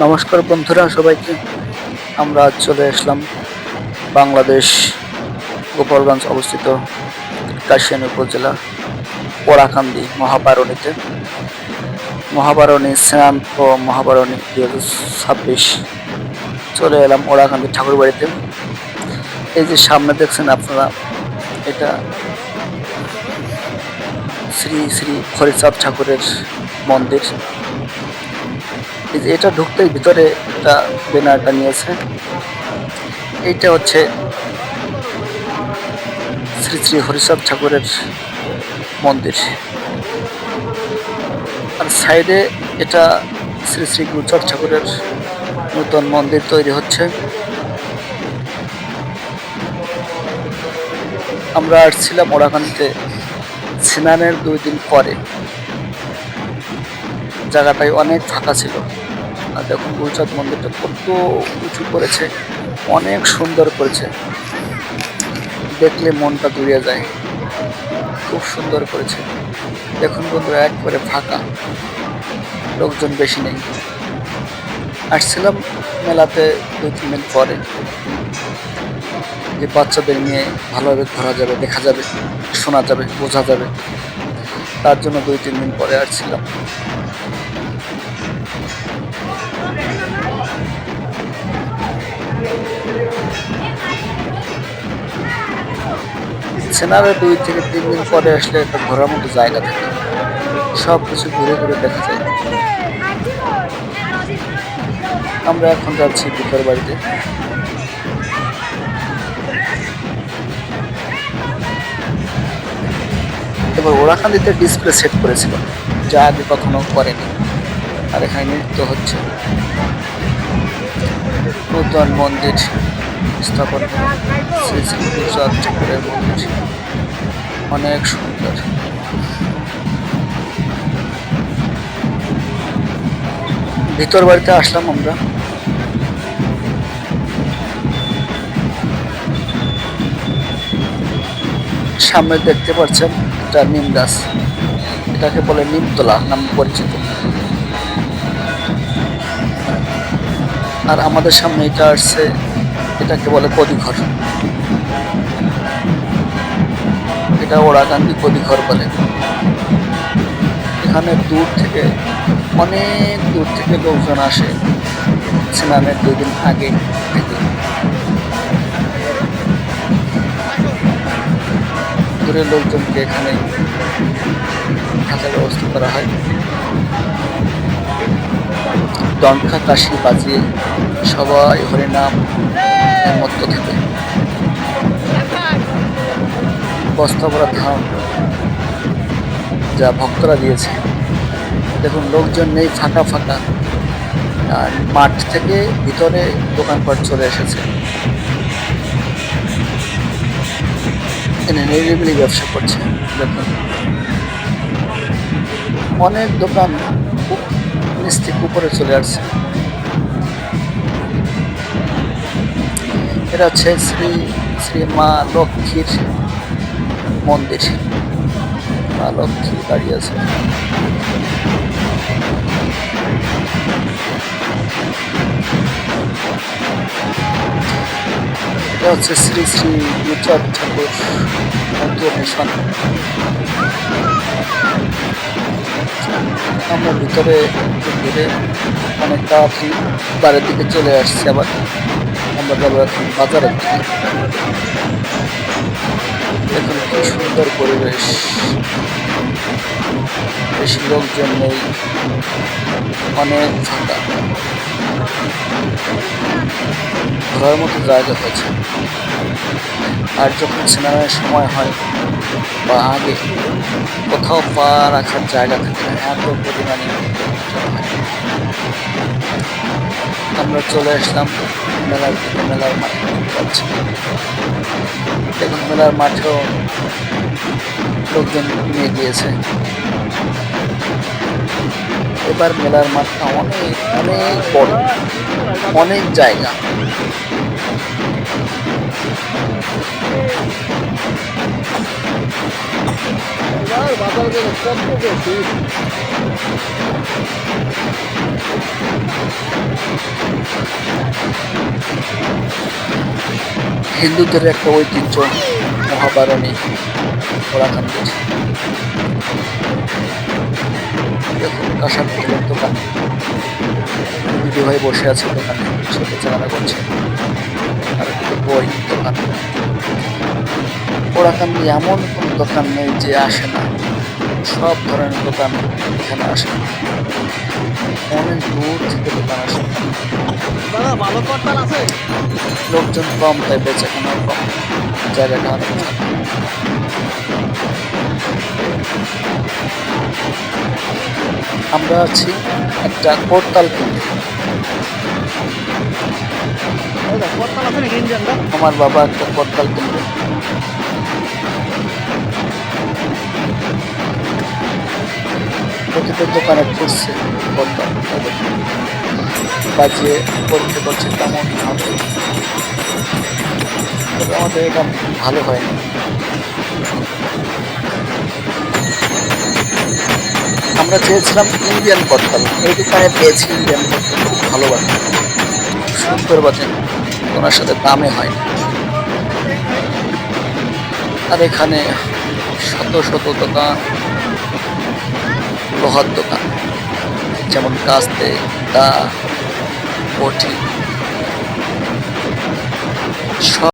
নমস্কার বন্ধুরা সবাইকে। আমরা আজ চলে আসলাম বাংলাদেশ গোপালগঞ্জ অবস্থিত কাশিয়ানী উপজেলা ওড়াকান্দি মহাবারণীতে মহাবারণী স্নান ও মহাবারণী 2026 চলে এলাম ওড়াকান্দি ঠাকুর বাড়িতে। এই যে সামনে দেখছেন আপনারা, এটা শ্রী শ্রী হরিচাঁদ ঠাকুরের মন্দির। এটা ঢুকতেই ভিতরে একটা ব্যানারটা নিয়েছে, এইটা হচ্ছে শ্রী শ্রী হরিচাঁদ ঠাকুরের মন্দির। আর সাইডে এটা শ্রী শ্রী গুরুচাঁদ ঠাকুরের নতুন মন্দির তৈরি হচ্ছে। আমরা আসছিলাম ওড়াকান্দিতে স্নানের 2 দিন পরে। জায়গাটায় অনেক ফাঁকা ছিল। আর দেখুন গুরুচাঁদ মন্দিরটা কত উঁচু করেছে, অনেক সুন্দর করেছে, দেখলে মনটা জুড়িয়ে যায়, খুব সুন্দর করেছে। দেখুন বন্ধুরা, একবারে ফাঁকা, লোকজন বেশি নেই। আসছিলাম মেলাতে 2-3 দিন পরে, যে বাচ্চাদের নিয়ে ভালোভাবে ঘোরা যাবে, দেখা যাবে, শোনা যাবে, বোঝা যাবে, তার জন্য 2-3 দিন পরে আসছিলাম। সেনারে 2 থেকে 3 দিন পরে আসলে একটা ঘোরার মতো জায়গা থাকে, সব কিছু ঘুরে ঘুরে দেখা যায়। আমরা এখন যাচ্ছি ভিতর বাড়িতে। এবার ওড়াকান্দিতে ডিসপ্লে সেট করেছিল, যা আগে কখনো করেনি। আর এখানে নৃত্য হচ্ছে। নূতন মন্দির স্থাপন, শ্রী শ্রী গুরুচাঁদ ঠাকুরের মন্দির, অনেক সুন্দর। ভিতর বাড়িতে আসলাম আমরা। সামনে দেখতে পাচ্ছেন একটা নিম গাছ, এটাকে বলে নিমতলা নামে পরিচিত। আর আমাদের সামনে এটা আসছে, এটাকে বলে কদিঘর। এটা ওড়াকান্দি কদিঘর বলে। এখানে অনেক দূর থেকে লোকজন আসে স্নানের 2 দিন আগে থেকে। দূরের লোকজনকে এখানে থাকার ব্যবস্থা করা হয়। ডঙ্কা কাশি বাজিয়ে সবাই হরিনাম মত্ত থাকে। বস্তা ভরা ধান যা ভক্তরা দিয়েছে। দেখুন লোকজন নেই, ফাঁকা ফাঁকা। আর মাঠ থেকে ভিতরে দোকানপাট চলে এসেছে, নিরিবিলি ব্যবসা করছে। দেখুন অনেক দোকান নিচ থেকে উপরে চলে আসছে। এটা হচ্ছে শ্রী শ্রী মা লক্ষ্মীর মন্দির। মা লক্ষ্মী দাঁড়িয়ে আছে। এটা হচ্ছে শ্রী শ্রী গুরুচাঁদ ঠাকুর মিশন। আমরা ভিতরে ঘুরে অনেক তাড়াতাড়ি বাড়ির দিকে চলে আসছি। আবার আমরা যাবো এখন বাজারের দিকে। দেখুন কি সুন্দর পরিবেশ, বেশি লোকজন নেই, অনেক ফাঁকা, ঘোরার মতো জায়গা হয়েছে। আর যখন স্নানের সময় হয় বা আগে, কোথাও পা রাখার জায়গা থাকে না, এত পরিমাণে আমরা চলে আসলাম মেলার দিকে। মেলার মাঠে পাচ্ছি, দেখুন মেলার মাঠেও লোকজন নিয়ে গিয়েছে। এবার মেলার মাঠটা অনেক অনেক বড়, অনেক জায়গা। বাজার হিন্দুদের একটা ঐতিহ্য মহাবারণী পোড়াকান্দির। দেখুন কাঁসার তেলের দোকান, দিদি ভাই বসে আছে দোকানে, সে বেচাকেনা করছে। আর একটু বই দোকান। পোড়াকান্দি এমন কোনো দোকান নেই যে আসে না, সব ধরনের দোকান এখানে আসে। অনেক দূর থেকে দোকান আসে। দাদা ভালো করতাল আছে? লোকজন কম, তাই বেচাকেনাও কম, জায়গাটা অনেক ফাঁকা। আমরা আছি একটা করতাল কেন্দ্রে। দাদা করতাল আছে নাকি ইন্ডিয়ানটা? আমার বাবা একটা করতাল কেন্দ্রে। প্রতিটা দোকানে ঘুরছে করতাল, তাদের বাজিয়ে পরীক্ষা করছে কেমন হবে। তবে আমাদের এটা ভালো হয়নি। আমরা চেয়েছিলাম ইন্ডিয়ান করতাল, এই দোকানে পেয়েছি ইন্ডিয়ান করতাল, খুব ভালো বাজে, সুন্দর বাজে, ওনার সাথে দামে হয় না। আর এখানে শত শত দোকান, লোহার দোকান, যেমন কাস্তে, দা, বটি, সব